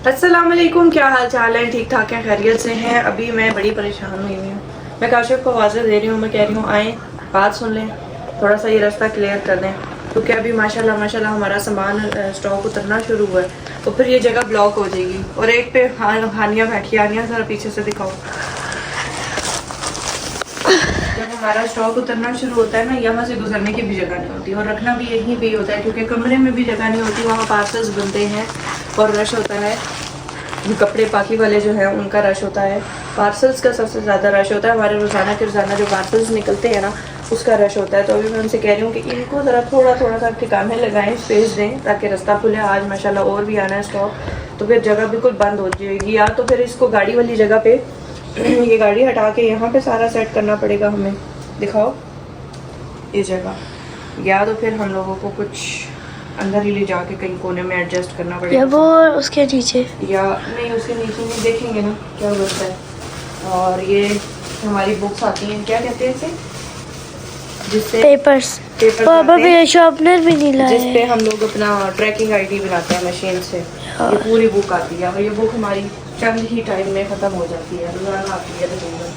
अस्सलाम वालेकुम, क्या हाल चाल है? ठीक ठाक है, खैरियत से हैं? अभी मैं बड़ी परेशान हुई हूँ। मैं काशिफ को आवाज़ दे रही हूँ, मैं कह रही हूँ आएँ, बात सुन लें, थोड़ा सा ये रास्ता क्लियर कर दें, क्योंकि अभी माशाल्लाह हमारा सामान स्टॉक उतरना शुरू हुआ है, तो फिर ये जगह ब्लॉक हो जाएगी। और एक पे हानिया बैठी, हानिया ज़रा पीछे से दिखाओ। जब हमारा स्टॉक उतरना शुरू होता है ना, यहाँ से गुजरने की भी जगह नहीं होती और रखना भी यहीं पे ही होता है, क्योंकि कमरे में भी जगह नहीं होती, वहाँ पार्सल्स बनते हैं और रश होता है। कपड़े पाकी वाले जो हैं उनका रश होता है, पार्सल्स का सबसे ज़्यादा रश होता है। हमारे रोज़ाना जो पार्सल्स निकलते हैं ना, उसका रश होता है। तो अभी मैं उनसे कह रही हूँ कि इनको ज़रा थोड़ा सा ठिकाने लगाएं, स्पेस दें, ताकि रास्ता खुले। आज माशाल्लाह और भी आना है स्टॉक, तो फिर जगह बिल्कुल बंद हो जाएगी। या तो फिर इसको गाड़ी वाली जगह पे ये गाड़ी हटा के यहाँ पे सारा सेट करना पड़ेगा हमें। दिखाओ ये जगह, या तो फिर हम लोगों को कुछ अंदर ही ले जाके कहीं कोने में एडजस्ट करना पड़ेगा, या वो उसके नीचे, या नहीं उसके नीचे नहीं, देखेंगे ना क्या होता है। और ये हमारी बुक्स आती हैं, क्या कहते हैं इसे, जिससे पेपर्स पापा भी शार्पनर भी नहीं लाए, जिस पे हम लोग अपना ट्रैकिंग आईडी बनाते हैं मशीन से। ये पूरी बुक आती है और ये बुक हमारी चंद ही टाइम में ख़त्म हो जाती है, रोज़ाना आती है तकरीबन।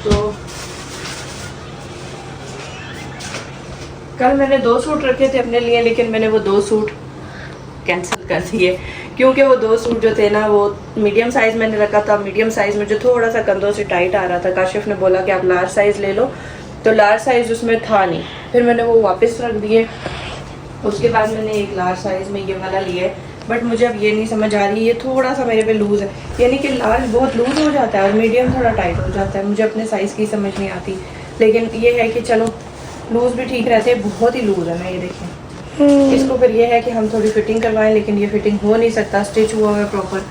तो कल मैंने 2 सूट रखे थे अपने लिए, लेकिन मैंने वो 2 सूट कैंसिल कर दिए, क्योंकि वो 2 सूट जो थे ना, वो मीडियम साइज़ मैंने रखा था। मीडियम साइज़ में जो थोड़ा सा कंधों से टाइट आ रहा था, काशिफ ने बोला कि आप लार्ज साइज़ ले लो, तो लार्ज साइज़ उसमें था नहीं, फिर मैंने वो वापस रख दिए। उसके बाद मैंने एक लार्ज साइज़ में ये वाला लिया है, बट मुझे अब ये नहीं समझ आ रही, ये थोड़ा सा मेरे पे लूज़ है, यानी कि लार्ज बहुत लूज़ हो जाता है और मीडियम थोड़ा टाइट हो जाता है। मुझे अपने साइज़ की समझ नहीं आती, लेकिन ये है कि चलो लूज़ भी ठीक रहते हैं। बहुत ही लूज़ है ना, ये देखें। इसको फिर ये है कि हम थोड़ी फिटिंग करवाएं, लेकिन ये फिटिंग हो नहीं सकता, स्टिच हुआ है प्रॉपर।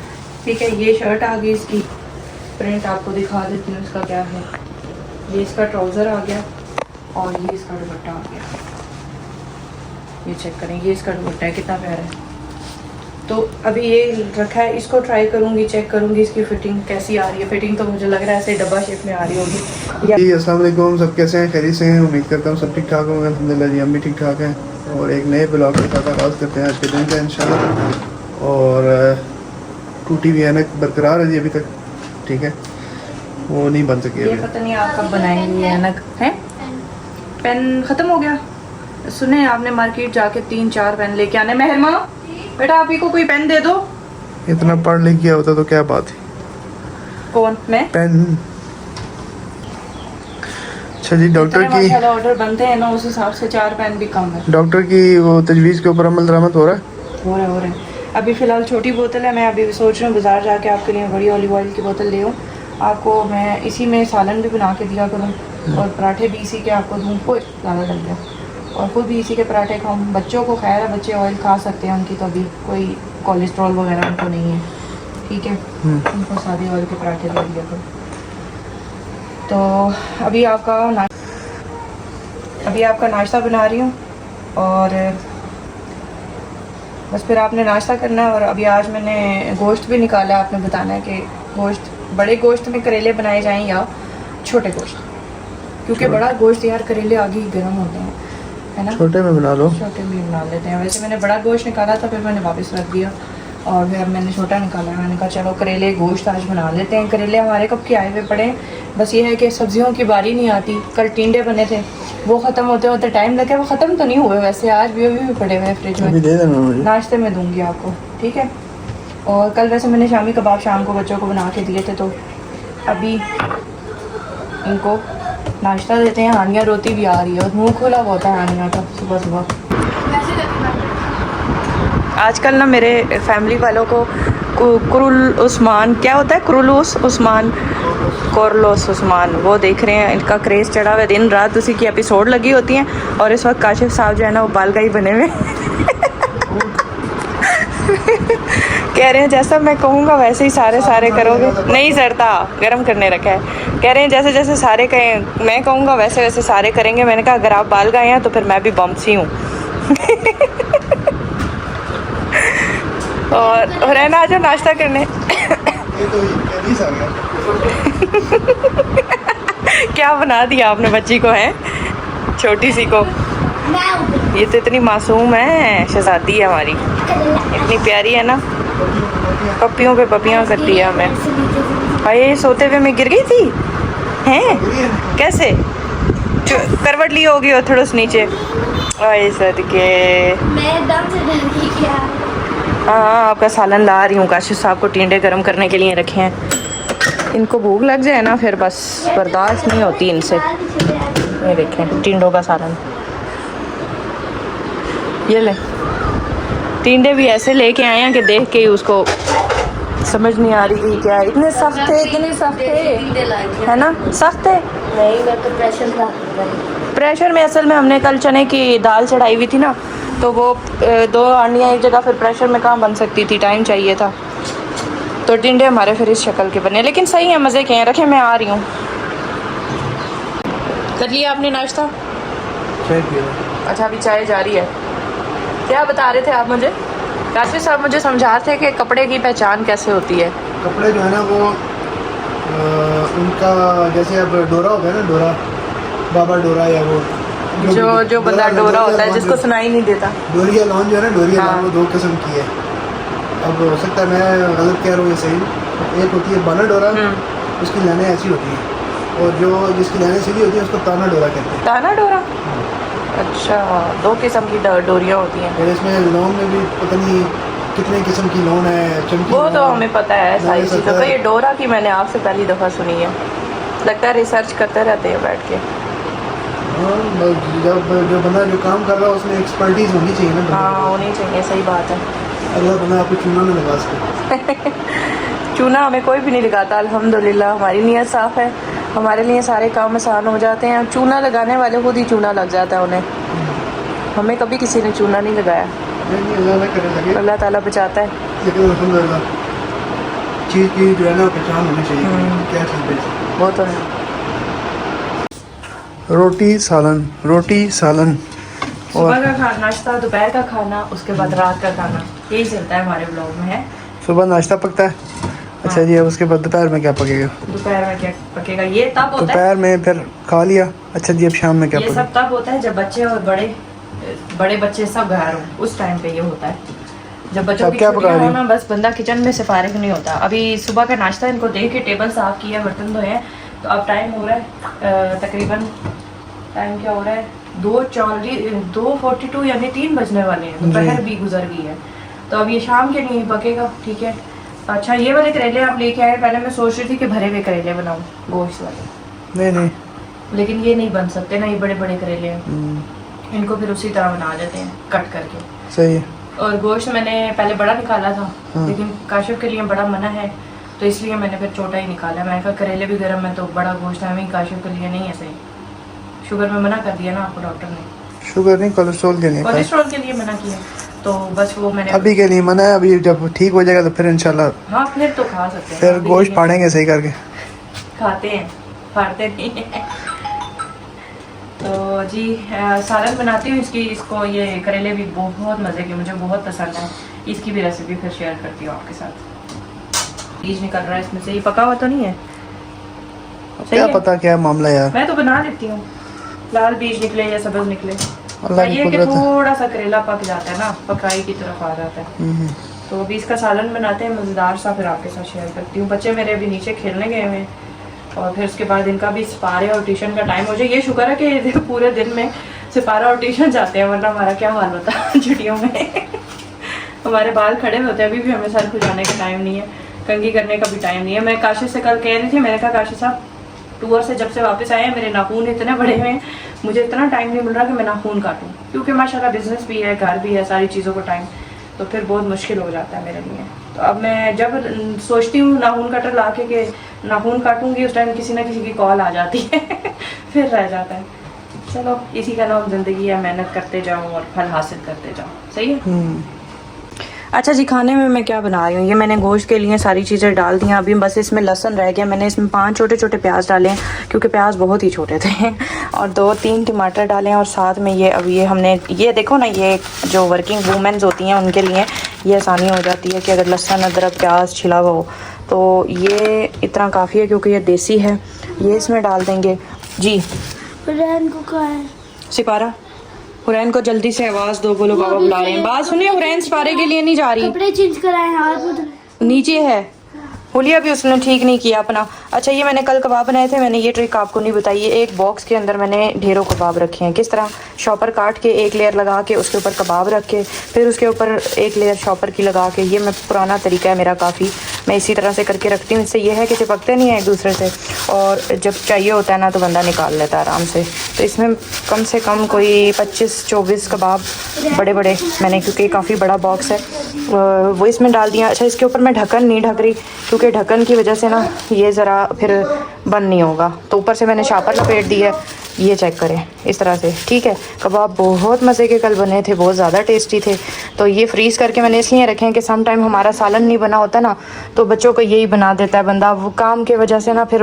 ठीक है, ये शर्ट आ गई, इसकी प्रिंट आपको दिखा देती हूँ इसका क्या है। ये इसका ट्राउज़र आ गया और ये इसका दुपट्टा आ गया। ये चेक करें, ये इसका दुपट्टा है, कितना प्यारा है। तो अभी ये रखा है, इसको ट्राई करूँगी, चेक करूँगी इसकी फ़िटिंग कैसी आ रही है। फ़िटिंग तो मुझे लग रहा है ऐसे डब्बा शेप में आ रही होगी। जी अस्सलाम वालेकुम, सब कैसे हैं? खैरियत से हैं? उम्मीद करता हूँ सब ठीक ठाक होंगे। अल्हम्दुलिल्लाह जी, हम भी ठीक ठाक हैं और एक नए ब्लॉग के साथ आगाज़ करते हैं आज के दिन का इंशाल्लाह। और टूटी हुई ऐनक बरकरार है जी अभी तक, ठीक है, वो नहीं बन सकी ये अभी। पता नहीं आप कब बनाएंगे ऐनक है। पेन ख़त्म हो गया, सुने आपने मार्केट जाके 3-4 पेन लेके आने। मेहरमा बेटा, आप ही को कोई पेन दे दो। इतना पढ़ लिख गया होता तो क्या बात है। कौन? मैं? पेन। अच्छा जी, डॉक्टर की ऑर्डर बनते हैं ना, उस हिसाब से 4 पेन भी कम है। डॉक्टर की वो तजवीज़ के ऊपर अमल दरामद हो रहा है। हो रहा है। अभी फ़िलहाल छोटी बोतल है, मैं अभी सोच रही हूँ बाज़ार जाके आपके लिए बड़ी ऑलिव ऑयल की बोतल ले आऊँ। आपको मैं इसी में सालन भी बना के दिया करूँ और पराठे भी इसी के आपको दूँ। कोई ज़्यादा डल गया, और ख़ुद भी इसी के पराठे खाऊँ। बच्चों को खैर है, बच्चे ऑयल खा सकते हैं, उनकी तो अभी कोई कोलेस्ट्रॉल वगैरह उनको नहीं है, ठीक है, उनको सादे ऑयल के पराठे दे दिया करो। तो अभी आपका नाश्ता बना रही हूँ और बस फिर आपने नाश्ता करना है। और अभी आज मैंने गोश्त भी निकाला है, आपने बताना है कि गोश्त बड़े गोश्त में करेले बनाए जाएं या छोटे गोश्त, क्योंकि बड़ा गोश्त यार करेले आगे ही गर्म होते हैं, है ना। छोटे में बना लो, छोटे में बना लेते हैं। वैसे मैंने बड़ा गोश्त निकाला था, फिर मैंने वापस रख दिया और फिर अब मैंने छोटा निकाला। मैंने कहा चलो करेले गोश्त आज बना लेते हैं। करेले हमारे कब के आए हुए पड़े, बस ये है कि सब्जियों की बारी नहीं आती। कल टिंडे बने थे, वो ख़त्म होते होते टाइम लगे, वो ख़त्म तो नहीं हुए वैसे, आज भी अभी भी पड़े हुए हैं फ्रिज में। दे देना मुझे, नाश्ते में दूंगी आपको, ठीक है। और कल वैसे मैंने शामी कबाब शाम को बच्चों को बना के दिए थे, तो अभी इनको नाश्ता देते हैं। हानिया रोती भी आ रही है और मुँह खुला होता है हानिया का सुबह सुबह। आजकल ना मेरे फैमिली वालों को कुरुल उस्मान, क्या होता है कुरुलूस उस्मान, कोरलोस उस्मान, वो देख रहे हैं। इनका क्रेज़ चढ़ा हुआ है, दिन रात उसी की एपिसोड लगी होती हैं। और इस वक्त काशिफ साहब जो है ना, वो बालगाई बने हुए कह रहे हैं जैसा मैं कहूँगा वैसे ही सारे करोगे। नहीं सरता, गर्म करने रखा है। कह रहे हैं जैसे जैसे सारे कहें मैं कहूँगा वैसे वैसे सारे करेंगे। मैंने कहा अगर आप बालगाई हैं तो फिर मैं भी बम्सी हूँ। और है ना, आज नाश्ता करने क्या बना दिया आपने बच्ची को, है छोटी सी को। ये तो इतनी मासूम है, शहजादी है हमारी, इतनी प्यारी है ना। पपियों पे पपियाँ कर दिया हमें। भाई सोते हुए मैं गिर गई थी हैं? कैसे करवट ली होगी और थोड़ा सा नीचे। ओए सदके। मैं एकदम से डर गई क्या। हाँ आपका सालन ला रही हूँ। काशिफ साहब को टिंडे गर्म करने के लिए रखे हैं। इनको भूख लग जाए ना फिर बस बर्दाश्त नहीं होती इनसे। ये देखें टिंडों का सालन। ये ले टिंडे भी ऐसे लेके आए हैं कि देख के ही उसको समझ नहीं आ रही थी क्या। इतने सख्त थे है ना, सख्त है। नहीं मैं तो प्रेशर था। प्रेशर में असल में हमने कल चने की दाल चढ़ाई हुई थी ना, तो वो 2 आंडियाँ एक जगह, फिर प्रेशर में कहाँ बन सकती थी, टाइम चाहिए था। तो टिंडे हमारे फिर इस शक्ल के बने, लेकिन सही है, मज़े के हैं। रखे मैं आ रही हूँ। कर लिया आपने नाश्ता? अच्छा अभी चाय जारी है। क्या बता रहे थे आप मुझे? काशिफ साहब मुझे समझा थे कि कपड़े की पहचान कैसे होती है। कपड़े जो है ना वो उनका जैसे अब डोरा होता है ना, डोरा बाबा डोरा या वो जो बंदा डोरा होता है जिसको सुनाई नहीं देता। डोरिया लॉन जो है ना, डोरिया हाँ। लॉन वो 2 किस्म की है। अब हो सकता है मैं गलत कह रहा हूँ, ये सही। एक होती है बाना डोरा, उसकी लाइनें ऐसी होती हैं, और जो जिसकी लाइनें सीधी होती है उसको ताना डोरा कहते हैं। ताना डोरा? अच्छा 2 किस्म की डोरियाँ होती हैं। और इसमें लोन में भी पता नहीं कितने किस्म की लोन है, चमकी वो तो लोन, हमें पता है सारी लोन चीज़ों का। 70। ये डोरा की मैंने आपसे पहली दफ़ा सुनी है। लगता है रिसर्च करते रहते हैं बैठ के। हाँ, जब जो बंदा जो काम कर रहा है उसमें एक्सपर्टीज होनी चाहिए ना बंदे हाँ होनी चाहिए, सही बात है। को। अगला बंदा आपको चूना में लगा सके। चूना हमें कोई भी नहीं लगाता अल्हम्दुलिल्लाह। हमारी नीयत साफ़ है, हमारे लिए सारे काम आसान हो जाते हैं। चूना लगाने वाले खुद ही चूना लग जाता है उन्हें। हमें कभी किसी ने चूना नहीं लगाया। नहीं अल्लाह ना करे लगे, अल्लाह ताला बचाता है। लेकिन अल्हम्दुलिल्लाह चीज़ की जो है ना पहचान होनी चाहिए, क्या चीज़ बेचें। वो तो है। रोटी सालन, रोटी सालन। सुबह का खाना, नाश्ता, दोपहर का खाना, उसके बाद रात का खाना, यही चलता है हमारे ब्लॉग में है। सुबह नाश्ता पकता है। अच्छा जी, अब उसके बाद दोपहर में क्या पकेगा? दोपहर में क्या पकेगा ये तब होता है। दोपहर में फिर खा लिया। अच्छा जी, अब शाम में क्या ये पकेगा? सब तब होता है जब बच्चे और बड़े बच्चे सब घर हों, उस टाइम पे ये होता है। जब बच्चों अब की क्या पका छुट्टियां रही हो ना, बस बंदा किचन में से फारिग नहीं होता। अभी सुबह का नाश्ता इनको दे के टेबल साफ किया, बर्तन धोए हैं। तो अब टाइम हो रहा है तकरीबन, टाइम क्या हो रहा है 2:42 यानी 3 बजने वाले हैं। दोपहर भी गुजर गई है। तो अब ये शाम के लिए पकेगा, ठीक है। अच्छा ये वाले करेले आप लेके आए, पहले मैं सोच रही थी कि भरे हुए करेले बनाऊं, गोश्त वाले, नहीं लेकिन ये नहीं बन सकते ना, ये बड़े बड़े करेले हैं। इनको फिर उसी तरह बना लेते हैं कट करके। सही है। और गोश्त मैंने पहले बड़ा निकाला था, हाँ। लेकिन काशिफ के लिए बड़ा मना है, तो इसलिए मैंने फिर छोटा ही निकाला। मैंने कहा करेले भी गर्म है तो बड़ा गोश्त है, हमें काशिफ के लिए नहीं है सही। शुगर में मना कर दिया ना आपको डॉक्टर ने। शुगर नहीं, कोलेस्ट्रॉल के लिए। कोलेस्ट्रॉल के लिए मना किया, तो बस वो मैंने अभी के लिए मना है। अभी जब ठीक हो जाएगा तो फिर इंशाल्लाह हाँ फिर तो खा सकते हैं। फिर अभी गोश्त नहीं। फाड़ेंगे सही करके। खाते हैं, फाड़ते नहीं हैं। तो जी सालन बनाती हूँ इसको। ये करेले भी बहुत मज़े के, मुझे बहुत पसंद है। इसकी भी रेसिपी फिर शेयर करती हूँ आपके साथ। बीज निकल रहा है इसमें से, ये पका हुआ तो नहीं है? सही क्या है? पता क्या मामला यार, मैं तो बना लेती हूँ, लाल बीज निकले या सब्ज निकले। अल्लाह की ये कि कुदरत है। थोड़ा सा करेला पक जाता है ना, पकाई की तरफ आ जाता है। तो अभी इसका सालन बनाते हैं मज़ेदार सा, फिर आपके साथ शेयर करती हूँ। बच्चे मेरे अभी नीचे खेलने गए हुए हैं, और फिर उसके बाद इनका भी सिपारे और ट्यूशन का टाइम हो जाए। ये शुक्र है कि पूरे दिन में सिपारा और ट्यूशन जाते हैं, वरना हमारा क्या हाल होता है छुट्टियों में। हमारे बाल खड़े होते हैं, अभी भी हमें सर खुजाने का टाइम नहीं है, कंघी करने का भी टाइम नहीं है। मैं काशिफ से कल कह रही थी, मैंने कहा काशिफ साहब टूर से जब से वापस आए हैं मेरे नाखून इतने बड़े हुए हैं, मुझे इतना टाइम नहीं मिल रहा कि मैं नाखून काटूं, क्योंकि माशाल्लाह बिजनेस भी है, घर भी है, सारी चीज़ों को टाइम, तो फिर बहुत मुश्किल हो जाता है मेरे लिए। तो अब मैं जब सोचती हूँ नाखून कटर ला के नाखून काटूंगी, उस टाइम किसी ना किसी की कॉल आ जाती है फिर रह जाता है। चलो इसी का नाम ज़िंदगी है, मेहनत करते जाऊँ और फल हासिल करते जाऊँ, सही है। अच्छा जी, खाने में मैं क्या बना रही हूँ, ये मैंने गोश्त के लिए सारी चीज़ें डाल दी हैं। अभी बस इसमें लहसुन रह गया, मैंने इसमें 5 छोटे छोटे प्याज डाले हैं, क्योंकि प्याज बहुत ही छोटे थे और 2-3 टमाटर डाले हैं। और साथ में ये अब ये हमने ये देखो ना, ये जो वर्किंग वूमेंस होती हैं उनके लिए ये आसानी हो जाती है कि अगर लहसुन अदरक प्याज छिला हुआ हो तो ये इतना काफ़ी है, क्योंकि ये देसी है। ये इसमें डाल देंगे जी। रैन को कहा है सिपारा हुरैन को जल्दी से आवाज दो, बोलो बाबा बुला रहे हैं। बात सुनिए, हुरैन सिपारे के लिए नहीं जा रही, कपड़े चेंज कराए हैं और उधर नीचे है। हुलिया भी उसने ठीक नहीं किया अपना। अच्छा ये मैंने कल कबाब बनाए थे, मैंने ये ट्रिक आपको नहीं बताई है। एक बॉक्स के अंदर मैंने ढेरों कबाब रखे हैं। किस तरह, शॉपर काट के एक लेयर लगा के उसके ऊपर कबाब रख के फिर उसके ऊपर एक लेयर शॉपर की लगा के, ये मैं पुराना तरीका है मेरा काफ़ी, मैं इसी तरह से करके रखती हूँ। इससे ये है कि चिपकते नहीं हैं एक दूसरे से, और जब चाहिए होता है ना तो बंदा निकाल लेता है आराम से। तो इसमें कम से कम कोई 25-24 कबाब बड़े बड़े मैंने, क्योंकि काफ़ी बड़ा बॉक्स है, वो इसमें डाल दिया। अच्छा इसके ऊपर मैं ढक्कन नहीं ढक रही, क्योंकि ढक्कन की वजह से ना ये ज़रा फिर बंद नहीं होगा, तो ऊपर से मैंने शापर लपेट दी है। ये चेक करें इस तरह से, ठीक है। कबाब बहुत मज़े के कल बने थे, बहुत ज़्यादा टेस्टी थे। तो ये फ्रीज़ करके मैंने इसलिए रखे हैं कि सम टाइम हमारा सालन नहीं बना होता ना, तो बच्चों को यही बना देता है बंदा, वो काम के वजह से ना फिर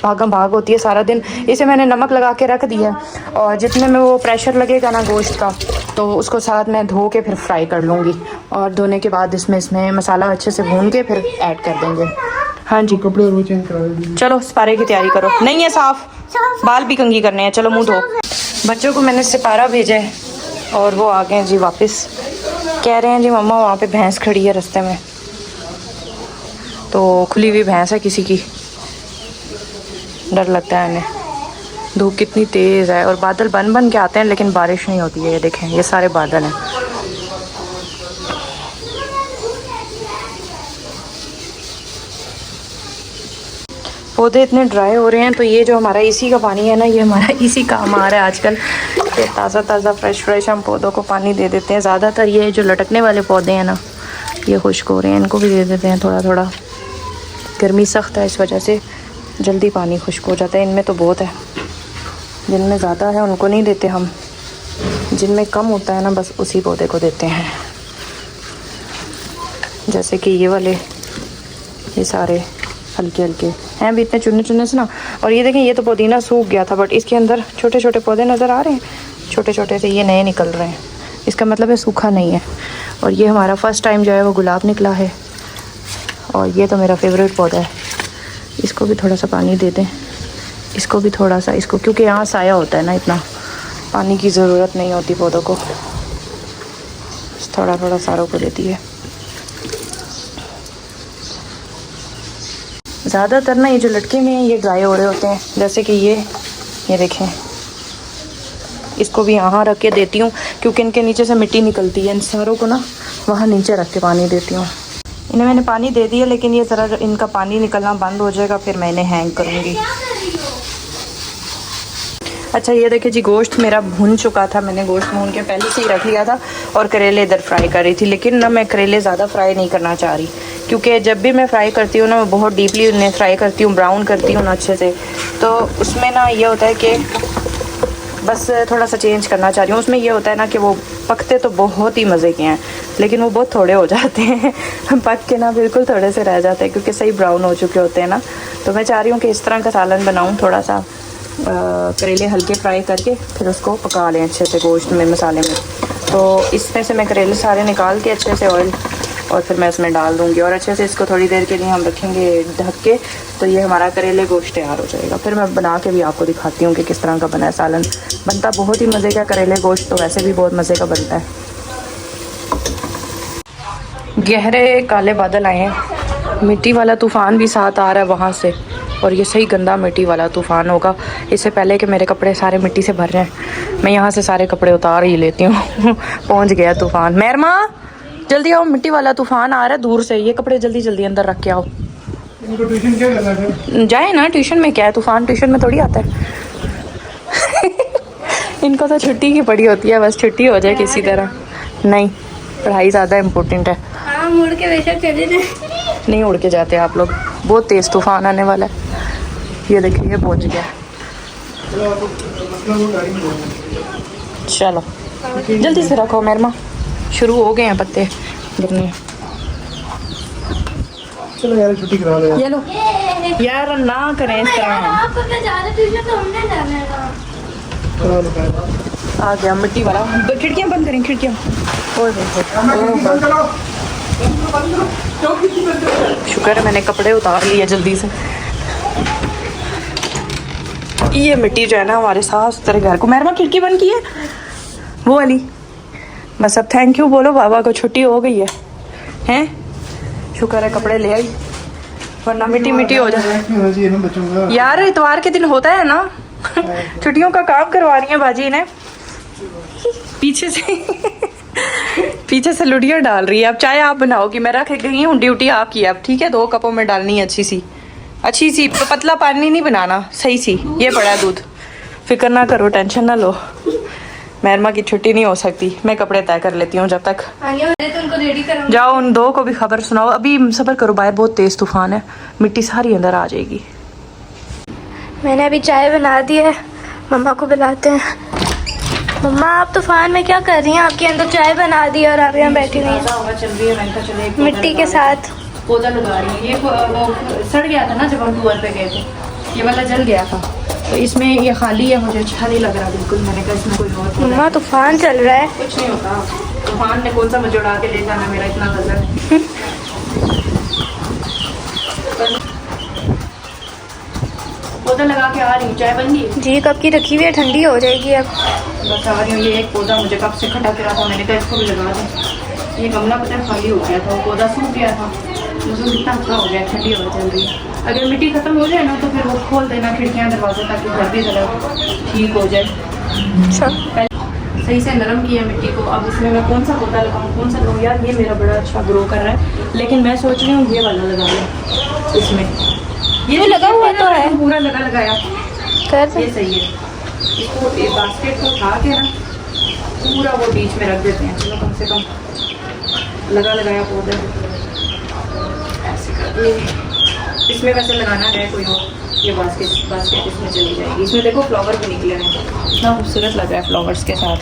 भागम भाग होती है सारा दिन। इसे मैंने नमक लगा के रख दिया, और जितने में वो प्रेशर लगेगा ना गोश्त का, तो उसको साथ में धो के फिर फ्राई कर लूँगी, और धोने के बाद इसमें मसाला अच्छे से भून के फिर ऐड कर देंगे। हाँ जी, कपड़े और वो चेंज करा दीजिए। चलो सिपारे की तैयारी करो। नहीं है साफ, बाल भी कंघी करने हैं। चलो मुंह धो। बच्चों को मैंने सिपारा भेजा है और वो आ गए हैं जी वापस। कह रहे हैं जी मम्मा वहाँ पे भैंस खड़ी है रास्ते में, तो खुली हुई भैंस है किसी की, डर लगता है इन्हें। धूप कितनी तेज़ है और बादल बन बन के आते हैं लेकिन बारिश नहीं होती है। ये देखें, ये सारे बादल हैं। पौधे इतने ड्राई हो रहे हैं, तो ये जो हमारा इसी का पानी है ना, ये हमारा इसी काम आ रहा है आजकल। ये ताज़ा ताज़ा फ्रेश हम पौधों को पानी दे देते हैं। ज़्यादातर ये जो लटकने वाले पौधे हैं ना, ये खुश्क हो रहे हैं, इनको भी दे देते हैं थोड़ा थोड़ा। गर्मी सख्त है, इस वजह से जल्दी पानी खुश्क हो जाता है। इनमें तो बहुत है, जिनमें ज़्यादा है उनको नहीं देते हम, जिनमें कम होता है ना बस उसी पौधे को देते हैं। जैसे कि ये वाले, ये सारे हल्के हल्के हैं भी इतने चुने चुने से ना। और ये देखें, ये तो पुदीना सूख गया था, बट इसके अंदर छोटे छोटे पौधे नज़र आ रहे हैं, छोटे छोटे से ये नए निकल रहे हैं। इसका मतलब है सूखा नहीं है। और ये हमारा फर्स्ट टाइम जो है वो गुलाब निकला है, और ये तो मेरा फेवरेट पौधा है। इसको भी थोड़ा सा पानी दे दें, इसको भी थोड़ा सा, इसको क्योंकि यहाँ साया होता है ना, इतना पानी की ज़रूरत नहीं होती पौधों को, थोड़ा थोड़ा सारों को देती है। ज़्यादातर ना ये जो लटके में ये ड्राई हो रहे होते हैं, जैसे कि ये देखें, इसको भी यहाँ रख के देती हूँ क्योंकि इनके नीचे से मिट्टी निकलती है। इन सारों को ना वहाँ नीचे रख के पानी देती हूँ। इन्हें मैंने पानी दे दिया, लेकिन ये ज़रा इनका पानी निकलना बंद हो जाएगा फिर मैं इन्हें हैंग करूँगी। अच्छा ये देखिए जी, गोश्त मेरा भून चुका था, मैंने गोश्त भून के पहले से ही रख लिया था, और करेले इधर फ्राई कर रही थी। लेकिन ना मैं करेले ज़्यादा फ्राई नहीं करना चाह रही, क्योंकि जब भी मैं फ्राई करती हूँ ना, मैं बहुत डीपली उन्हें फ्राई करती हूँ, ब्राउन करती हूँ ना अच्छे से, तो उसमें ना ये होता है कि बस थोड़ा सा चेंज करना चाह रही हूँ। उसमें ये होता है ना कि वो पकते तो बहुत ही मज़े के हैं, लेकिन वो बहुत थोड़े हो जाते हैं पक के ना बिल्कुल थोड़े से रह जाते हैं, क्योंकि सही ब्राउन हो चुके होते हैं ना। तो मैं चाह रही हूँ कि इस तरह का सालन बनाऊँ, थोड़ा सा करेले हल्के फ्राई करके फिर उसको पका लें अच्छे से गोश्त में, मसाले में। तो इसमें से मैं करेले सारे निकाल के अच्छे से ऑयल, और फिर मैं इसमें डाल दूँगी, और अच्छे से इसको थोड़ी देर के लिए हम रखेंगे ढक के। तो ये हमारा करेले गोश्त तैयार हो जाएगा। फिर मैं बना के भी आपको दिखाती हूँ कि किस तरह का बना है सालन। बनता बहुत ही मज़े का करेले गोश्त, तो वैसे भी बहुत मज़े का बनता है। गहरे काले बादल आए हैं, मिट्टी वाला तूफ़ान भी साथ आ रहा है वहाँ से, और ये सही गंदा मिट्टी वाला तूफ़ान होगा। इससे पहले कि मेरे कपड़े सारे मिट्टी से भर रहे हैं, मैं यहाँ से सारे कपड़े उतार ही लेती हूँ पहुँच गया तूफ़ान। मेहरमा जल्दी आओ, मिट्टी वाला तूफ़ान आ रहा है दूर से, ये कपड़े जल्दी जल्दी अंदर रख के आओ। इनको ट्यूशन क्या करना है? जाए ना, ट्यूशन में क्या है, तूफ़ान ट्यूशन में थोड़ी आता है इनको तो छुट्टी की पड़ी होती है, बस छुट्टी हो जाए किसी तरह। नहीं, पढ़ाई ज़्यादा इम्पोर्टेंट है। हाँ, मुड़ के बेशक चले जाए। नहीं उड़ के जाते आप लोग, बहुत तेज़ तूफ़ान आने वाला है। ये देखिए, ये पहुँच गया। चलो जल्दी से रखो मेहरमा, शुरू हो गए हैं पत्ते गिरने। चलो यार छुट्टी करा लो यार। ये लो यार, ना करें इस तरह। आप अगर जा रहे ट्यूशन तो हमने जाना है। करा लो यार। आ गया मिट्टी वाला। खिड़कियाँ बंद करें, खिड़कियाँ। शुक्र है मैंने कपड़े उतार लिए जल्दी से। ये मिट्टी जो है ना हमारे साफ सुथरे घर को, मेहरमा खिड़की बंद की है, वो वाली। बस अब थैंक यू बोलो, बाबा को छुट्टी हो गई है। हैं? शुक्र है कपड़े ले आई, वरना मिट्टी मिट्टी हो जाए। यार इतवार के दिन होता है ना। छुट्टियों का काम करवा रही है बाजी ने पीछे से लुड़ियाँ डाल रही है। अब चाय आप बनाओगी, मैं रख गई हूँ, ड्यूटी आपकी अब। ठीक है, 2 कपों में डालनी है अच्छी सी पतला पानी नहीं बनाना, सही सी। ये पड़ा है दूध, फिक्र ना करो, टेंशन ना लो। महरमा की छुट्टी नहीं हो सकती, मैं कपड़े तय कर लेती हूँ जब तक। तो उनको रेडी करो। जाओ उन 2 को भी खबर सुनाओ। अभी सब्र करो, बाहर बहुत तेज तूफान है, मिट्टी सारी अंदर आ जाएगी। मैंने अभी चाय बना दी है, मम्मा को बुलाते हैं। मम्मा आप तूफान में क्या कर रही हैं? आपके अंदर चाय बना दी और आप यहाँ बैठी हुई हैं हवा चल रही है, मैंने कहा चलो एक मिट्टी के साथ। पौधा लगा रही हूँ। ये वो सड़ गया था ना जब हम टूर पे गए थे, ये वाला जल गया था, तो इसमें ये खाली है, मुझे अच्छा नहीं लग रहा बिल्कुल। मैंने कहा इसमें कोई और पौधा मम्मा तूफान चल रहा है। कुछ नहीं होता, तूफान ने कौन सा मुझे उड़ा के ले जाना, मेरा इतना वजन है। पौधा लगा के आ रही हूँ, चाय बन गई जी कब की रखी हुई है, ठंडी हो जाएगी अब। बस आ रही हूँ। ये एक पौधा मुझे कब से खटक रहा था, मैंने कहा इसको भी लगा दें। ये गमला पता है खाली हो गया था, वो पौधा सूख गया था, मुझे इतना अच्छा हो गया, ठंडी हवा चल रही है। अगर मिट्टी खत्म हो जाए ना तो फिर वो खोल देना खिड़कियाँ दरवाजे, ताकि घर भी जरा ठीक हो जाए। अच्छा सही से नरम किया मिट्टी को। अब इसमें मैं कौन सा पौधा लगाऊँ, कौन सा लगाऊँ? यार ये मेरा बड़ा अच्छा ग्रो कर रहा है, लेकिन मैं सोच रही हूँ ये वाला लगा लूँ इसमें। ये लगा हुआ तो है, पूरा लगाया कर ये सही है। इसको एक बास्केट को उठा के ना पूरा वो बीच में रख देते हैं। चलो कम से कम लगाया पौधे ऐसे करके। इसमें वैसे लगाना है कोई और, ये बास्केट इसमें चली जाएगी। इसमें देखो फ्लावर भी निकले हैं, इतना खूबसूरत लग रहा है फ्लावर्स के साथ,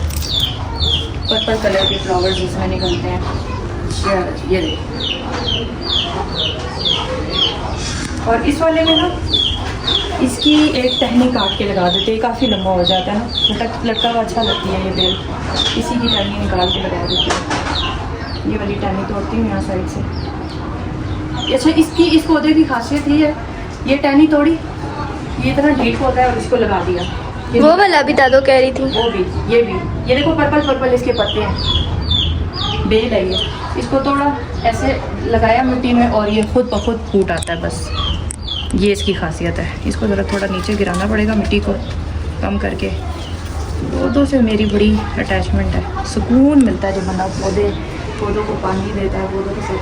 पर्पल कलर के फ्लावर्स इसमें निकलते हैं। ये देखो, और इस वाले में ना इसकी एक टहनी काट के लगा देते हैं, काफ़ी लंबा हो जाता है ना, लटका हुआ अच्छा लगती है ये बेल। इसी की टहनी निकाल के लगा देती हूँ। ये वाली टहनी तोड़ती हूँ यहाँ साइड से। अच्छा इस पौधे की खासियत ये है, ये टहनी तोड़ी, ये इतना ढीठ पौधा है और इसको लगा दिया। वो वाला भी दादो कह रही थी। वो भी, ये भी, ये देखो पर्पल इसके पत्ते हैं, बेल है ये। इसको थोड़ा ऐसे लगाया मिट्टी में और ये खुद ब खुद फूट आता है, बस ये इसकी खासियत है। इसको ज़रा थोड़ा नीचे गिराना पड़ेगा मिट्टी को कम करके। पौधों से मेरी बड़ी अटैचमेंट है, सुकून मिलता है जब बंदा पौधों को पानी देता है, पौधों के साथ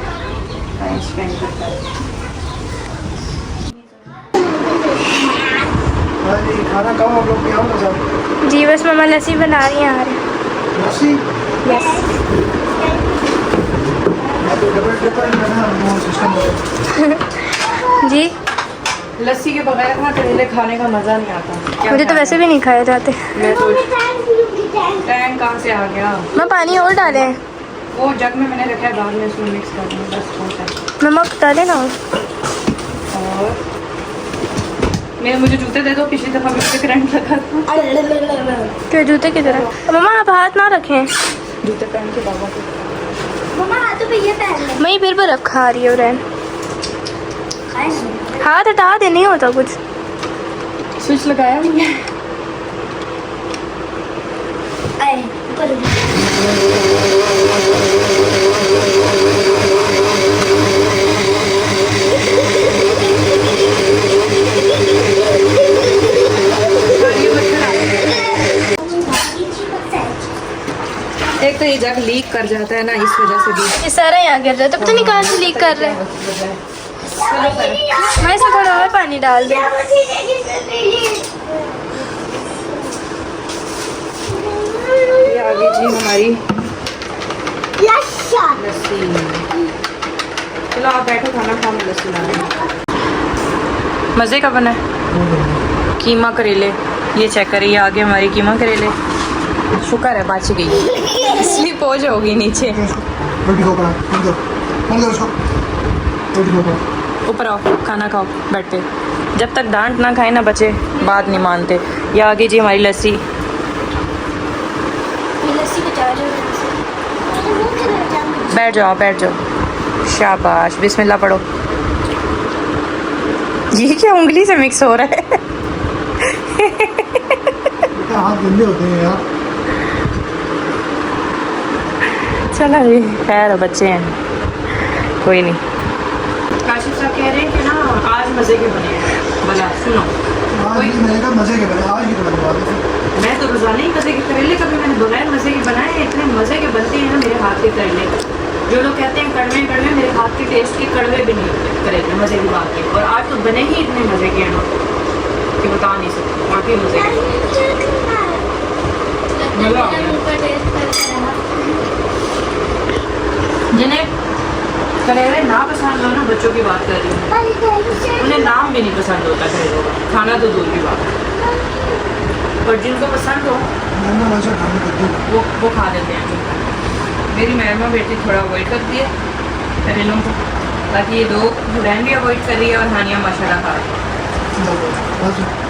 टाइम स्पेंड करता है। खाना खाओ आप लोग, आओ ना साहब। जी बस मम्मा लस्सी बना रही हैं आ रहे। लस्सी यस जी लस्सी के बगैर ना करेले खाने का मज़ा नहीं आता। मुझे तो वैसे भी नहीं खाए जाते। मैं तो टैंक कहाँ से आ गया? मैं पानी और डाले, वो जग में मैंने रखा है, बाद में उसमें मिक्स कर दूँ बस होता है। नमक डाले ना। और मुझे जूते दे दो, पिछली दफ़ा मुझे करंट लगा था। क्यों जूते की तरह? मम्मा आप हाथ ना रखें। जूते पहन के बाबा को मम्मा हाथों पे ये पहन ले। मैं फिर पर रखा रही हूँ रैन, हाथ हटा दे, नहीं होता कुछ। स्विच लगाया हमने। एक तो ये जग लीक कर जाता है ना, इस वजह से भी ये सारा यहाँ गिर रहा है, तो पता नहीं कहाँ से लीक कर रहा है। मैं इसमें थोड़ा और पानी डाल दूँ। ये आ गई जी हमारी लस्सी। चलो आप बैठो, खाना खाओ, मैं लस्सी ला रही हूँ। मज़े का बना है कीमा करेले, ये चेक करिए, ये आगे हमारी कीमा करेले। शुक्र है बच गई, स्लिप हो जाओगी नीचे। ऊपर आओ, खाना खाओ बेड पे। जब तक डांट ना खाए ना बच्चे बात नहीं मानते। ये आगे जी हमारी लस्सी। बैठ जाओ। शाबाश, बिस्मिल्लाह पढ़ो। ये क्या उंगली से मिक्स हो रहा है? हाथ गंदे होते हैं यार। चला जी, खैर बच्चे हैं, कोई नहीं। काशिफ साहब कह रहे हैं कि ना आज मज़े के बने हैं। भला सुनो, मैंने कहा मजे के बने, आज की तो बनवा दो। मैं तो रोज़ाना ही मज़े के करेले, कभी मैंने बगैर मज़े के बनाए हैं। इतने मज़े के बनते हैं ना मेरे हाथ के करेले। जो लोग कहते हैं कड़वे कड़वे, मेरे हाथ के टेस्ट के कड़वे भी नहीं होते करेले, मज़े की बात है। और आज तो बने ही इतने मज़े के हैं ना कि बता नहीं सकती, वाकई मज़े के। मज़ा आ गया। जिन्हें करेले ना पसंद हो ना, बच्चों की बात कर रही हूँ, उन्हें नाम भी नहीं पसंद होता करेलों का, खाना तो दूर की बात है। और जिनको पसंद हो वो खा लेते हैं। मेरी महमा बेटी थोड़ा अवॉइड करती है करेलों को, ताकि ये दो हुरैन भी अवॉइड कर रही है और हानिया माशाल्लाह खा रही है।